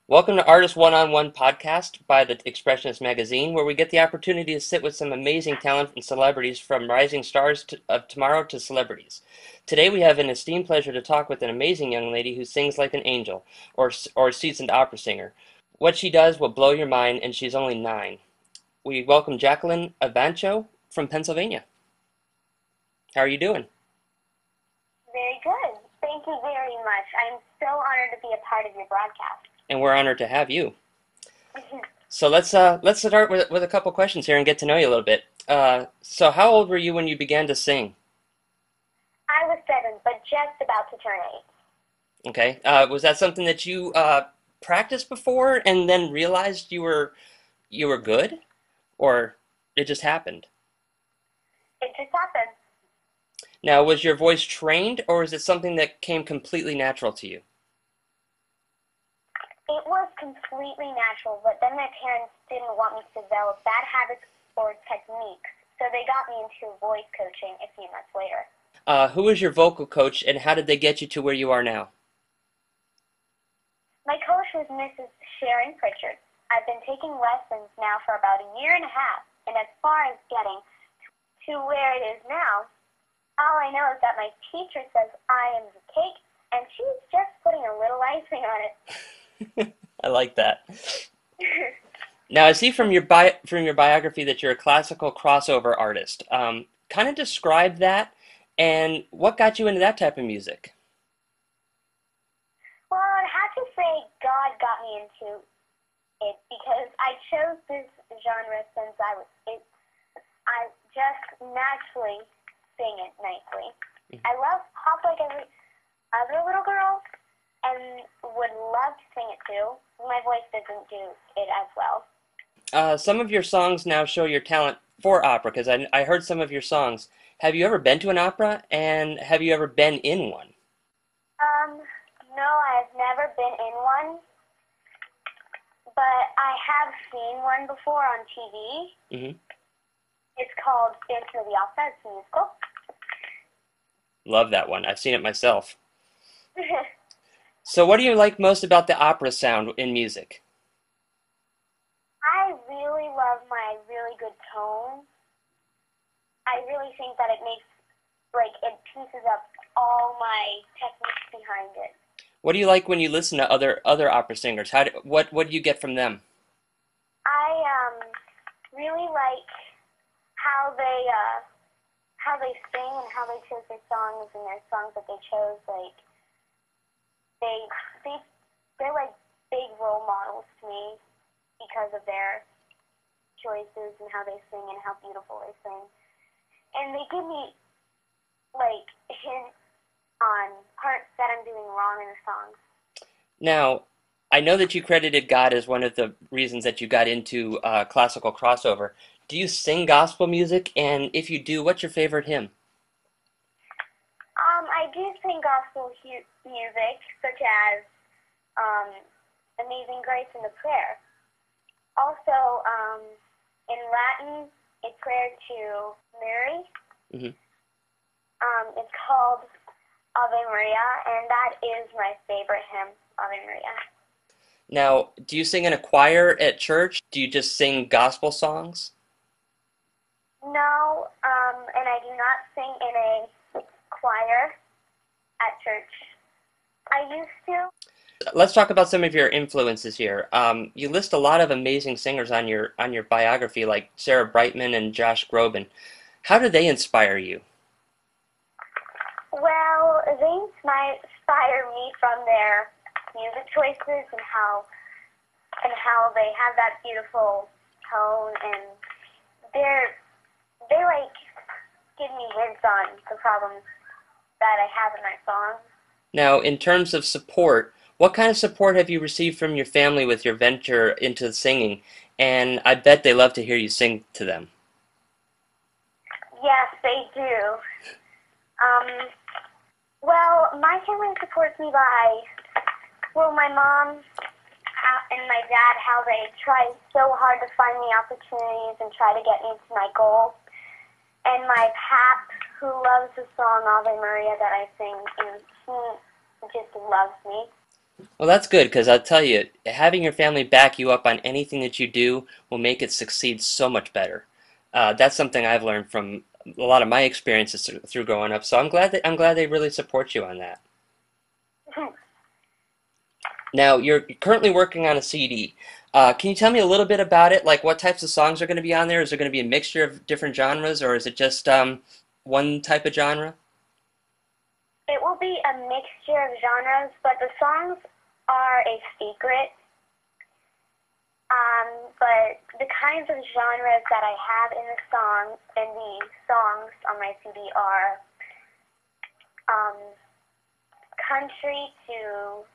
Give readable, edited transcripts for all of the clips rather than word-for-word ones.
Welcome to Artist One-on-One podcast by the Expressionist magazine, where we get the opportunity to sit with some amazing talent and celebrities from rising stars of tomorrow to celebrities. Today we have an esteemed pleasure to talk with an amazing young lady who sings like an angel, or a seasoned opera singer. What she does will blow your mind, and she's only 9. We welcome Jacqueline Evancho from Pennsylvania. How are you doing? Very good. Thank you very much. I'm so honored to be a part of your broadcast. And we're honored to have you. So let's start with a couple questions here and get to know you a little bit. So how old were you when you began to sing? I was 7, but just about to turn 8. Okay. Was that something that you practiced before and then realized you were good, or it just happened? It just happened. Now, was your voice trained, or is it something that came completely natural to you? It was completely natural, but then my parents didn't want me to develop bad habits or techniques, so they got me into voice coaching a few months later. Who was your vocal coach, and how did they get you to where you are now? My coach was Mrs. Sharon Pritchard. I've been taking lessons now for about a year and a half, and as far as getting to where it is now, all I know is that my teacher says I am the cake, and she's just putting a little icing on it. I like that. Now, I see from your biography that you're a classical crossover artist. Kind of describe that, and what got you into that type of music? Well, I'd have to say God got me into it because I chose this genre since I just naturally sing it nicely. I love pop like every other little girl and would love to sing it too. My voice doesn't do it as well. Some of your songs now show your talent for opera, because I heard some of your songs. Have you ever been to an opera, and have you ever been in one? No, I've never been in one, but I have seen one before on TV. Mm-hmm. It's called Evancho the Opera. It's a musical. Love that one. I've seen it myself. So what do you like most about the opera sound in music? I really love my really good tone. I really think that it makes, it pieces up all my techniques behind it. What do you like when you listen to other opera singers? What do you get from them? I really like how they sing and how they chose their songs and their songs that they chose. They're like big role models to me because of their choices and how they sing and how beautiful they sing. And they give me hints on parts that I'm doing wrong in the songs. Now, I know that you credited God as one of the reasons that you got into classical crossover. Do you sing gospel music? And if you do, what's your favorite hymn? I do sing gospel music, such as Amazing Grace and the Prayer. Also, in Latin, a prayer to Mary. Mm-hmm. It's called Ave Maria, and that is my favorite hymn, Ave Maria. Now, do you sing in a choir at church? Do you just sing gospel songs? No, and I do not sing in a choir at church. I used to. Let's talk about some of your influences here. You list a lot of amazing singers on your biography, like Sarah Brightman and Josh Groban. How do they inspire you? Well, they inspire me from their music choices and how they have that beautiful tone, and they give me hints on the problems that I have in my songs. Now, in terms of support, what kind of support have you received from your family with your venture into singing? And I bet they love to hear you sing to them. Yes, they do. Well, my family supports me by, my mom and my dad, how they try so hard to find me opportunities and try to get me to my goal. And my pap, who loves the song Ave Maria that I sing, and he just loves me. Well, that's good because I'll tell you, having your family back you up on anything that you do will make it succeed so much better. That's something I've learned from a lot of my experiences through growing up. So I'm glad they really support you on that. Now, you're currently working on a CD. Can you tell me a little bit about it? Like what types of songs are going to be on there? Is there going to be a mixture of different genres, or is it just one type of genre? It will be a mixture of genres, but the songs are a secret. But the kinds of genres that I have in the songs on my CD are um, country to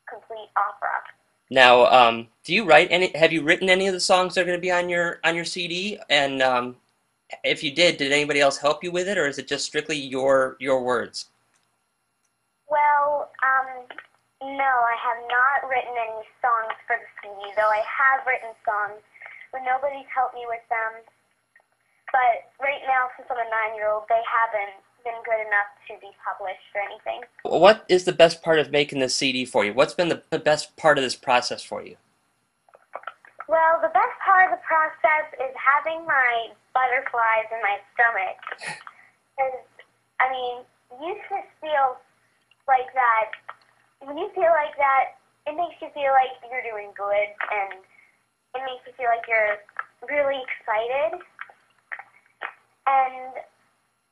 complete opera. Now, do you write any? Have you written any of the songs that are going to be on your CD? And if you did anybody else help you with it, or is it just strictly your words? Well, no, I have not written any songs for the CD, though I have written songs, but nobody's helped me with them. But right now, since I'm a 9-year-old, they haven't been good enough to be published or anything. What is the best part of making this CD for you? What's been the best part of this process for you? Well, the best part of the process is having my butterflies in my stomach. Because, I mean, you just feel like that. When you feel like that, it makes you feel like you're doing good, and it makes you feel like you're really excited. And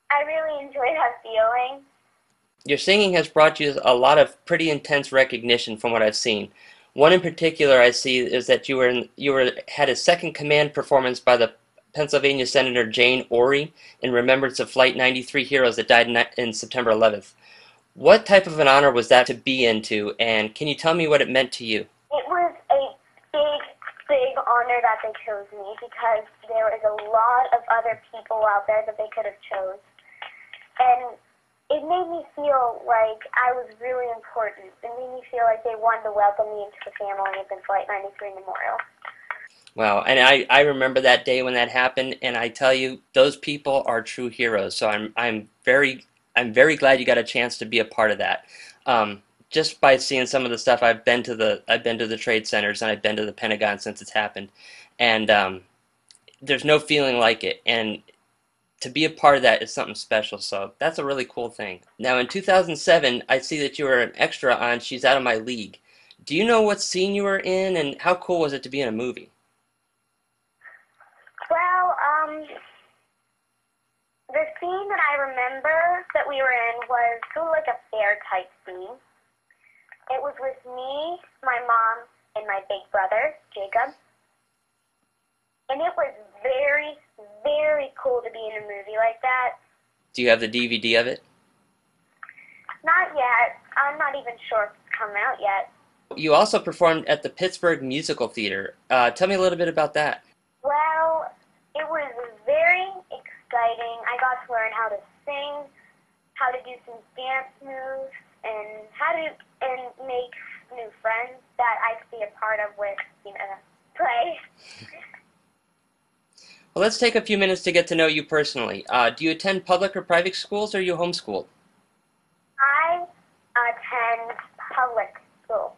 I really enjoy that feeling. Your singing has brought you a lot of pretty intense recognition from what I've seen. One in particular I see is that you were had a second command performance by the Pennsylvania Senator Jane Orry in remembrance of Flight 93 heroes that died in September 11th. What type of an honor was that to be into, and can you tell me what it meant to you? It was a big, big honor that they chose me because there was a lot of other people out there that they could have chose. And it made me feel like I was really important. It made me feel like they wanted to welcome me into the family of the Flight 93 Memorial. Wow, and I remember that day when that happened, and I tell you, those people are true heroes. So I'm very glad you got a chance to be a part of that. Just by seeing some of the stuff I've been to the trade centers and I've been to the Pentagon since it's happened, and there's no feeling like it. And to be a part of that is something special. So that's a really cool thing. Now in 2007, I see that you were an extra on She's Out of My League. Do you know what scene you were in, and how cool was it to be in a movie? Well, the scene that I remember that we were in was sort of like a fair type scene. It was with me, my mom, and my big brother, Jacob. And it was very, very cool to be in a movie like that. Do you have the DVD of it? Not yet. I'm not even sure if it's come out yet. You also performed at the Pittsburgh Musical Theater. Tell me a little bit about that. Well, it was very exciting. I got to learn how to sing, how to do some dance moves, and make new friends that I could be a part of with, play. Well, let's take a few minutes to get to know you personally. Do you attend public or private schools, or are you homeschooled? I attend public school.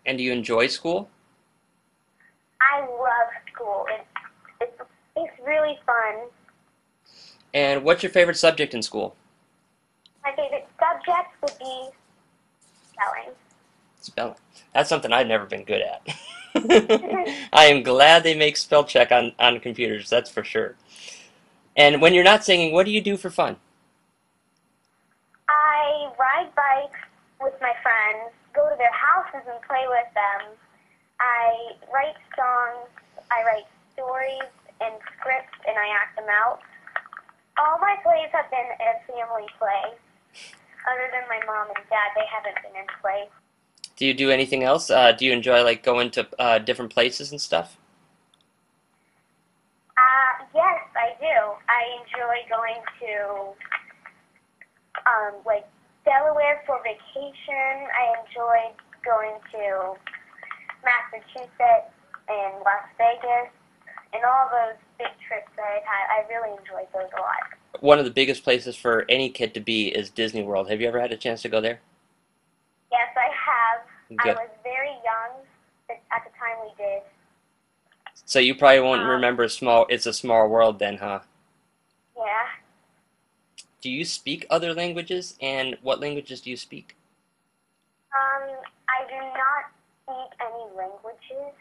And do you enjoy school? I love school. It's really fun. And what's your favorite subject in school? My favorite subject would be spelling. Spelling. That's something I've never been good at. I am glad they make spell check on computers, that's for sure. And when you're not singing, what do you do for fun? I ride bikes with my friends, go to their houses and play with them. I write songs, I write stories and scripts, and I act them out. All my plays have been a family play. Other than my mom and dad, they haven't been in plays. Do you do anything else? Do you enjoy like going to different places and stuff? Yes, I do. I enjoy going to, like, Delaware for vacation. I enjoy going to Massachusetts and Las Vegas and all those big trips that I've had. I really enjoyed those a lot. One of the biggest places for any kid to be is Disney World. Have you ever had a chance to go there? Yes, I have. I Good. was very young at the time we did. So you probably won't Um, remember It's a Small World then, huh? yeah. Do you speak other languages, and what languages do you speak? I do not speak any languages,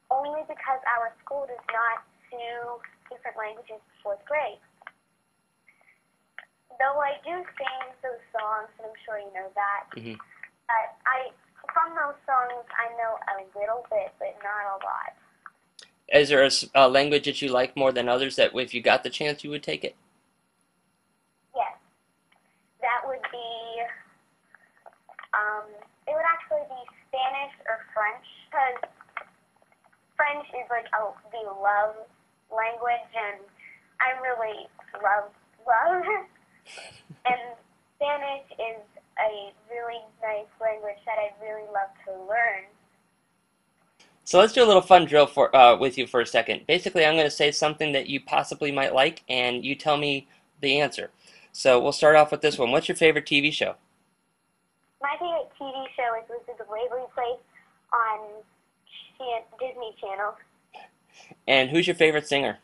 only because our school does not do different languages for fourth grade. Though I do sing those songs, and I'm sure you know that. Hmm. From those songs, I know a little bit, but not a lot. Is there a language that you like more than others that if you got the chance you would take it? Yes, that would be, it would actually be Spanish or French, because French is like the love language, and I really love love. And Spanish is a really nice language that I'd really love to learn. So let's do a little fun drill with you for a second. Basically, I'm going to say something that you possibly might like, and you tell me the answer. So we'll start off with this one. What's your favorite TV show? My favorite TV show is This is the Waverly Place on Disney Channel. And who's your favorite singer?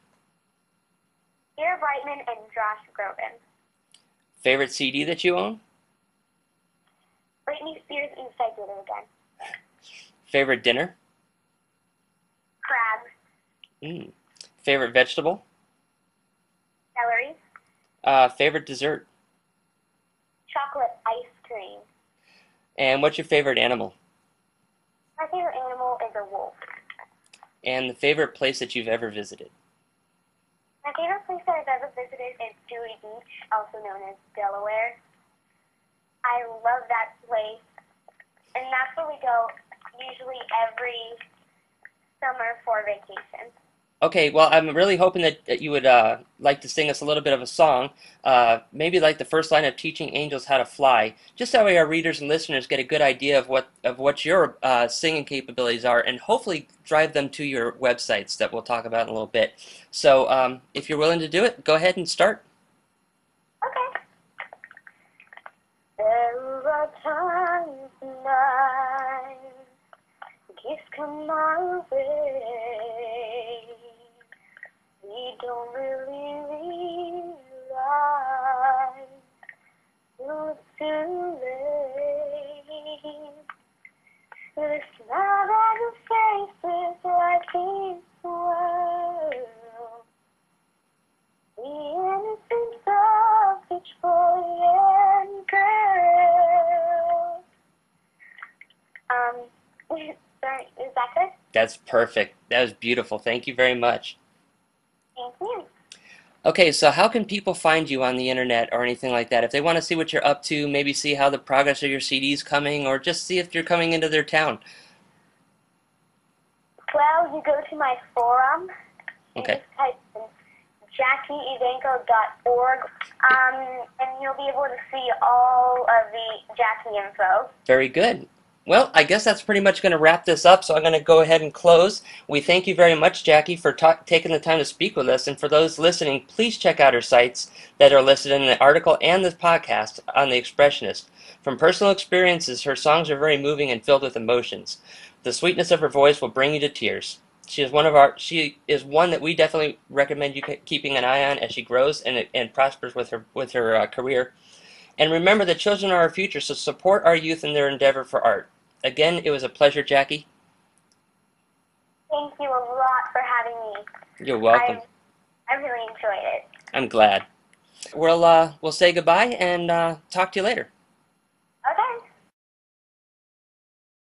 Sarah Brightman and Josh Groban. Favorite CD that you own? Britney Spears Inside It Again. Favorite dinner? Crabs. Mm. Favorite vegetable? Celery. Favorite dessert? Chocolate ice cream. And what's your favorite animal? My favorite animal is a wolf. And the favorite place that you've ever visited? My favorite place that I've ever visited is Dewey Beach, also known as Delaware. I love that place, and that's where we go usually every summer for vacation. Okay, well, I'm really hoping that you would like to sing us a little bit of a song, maybe like the first line of Teaching Angels How to Fly, just that way our readers and listeners get a good idea of what your singing capabilities are, and hopefully drive them to your websites that we'll talk about in a little bit. So if you're willing to do it, go ahead and start. Okay. There are times when gifts come my way. We don't really realize it's too late. The smile on your face is what keeps the world. The innocence of each boy and girl. Sorry, is that good? That's perfect. That was beautiful. Thank you very much. Thank you. Okay, so how can people find you on the internet or anything like that? If they want to see what you're up to, maybe see how the progress of your CD's coming, or just see if you're coming into their town. Well, you go to my forum and Okay. just type in JackieEvancho.org, and you'll be able to see all of the Jackie info. Very good. Well, I guess that's pretty much going to wrap this up, so I'm going to go ahead and close. We thank you very much, Jackie, for taking the time to speak with us. And for those listening, please check out her sites that are listed in the article and this podcast on The Expressionist. From personal experiences, her songs are very moving and filled with emotions. The sweetness of her voice will bring you to tears. She is one that we definitely recommend you keeping an eye on as she grows and prospers with her career. And remember that children are our future, so support our youth in their endeavor for art. Again, it was a pleasure, Jackie. Thank you a lot for having me. You're welcome. I really enjoyed it. I'm glad. We'll say goodbye and talk to you later.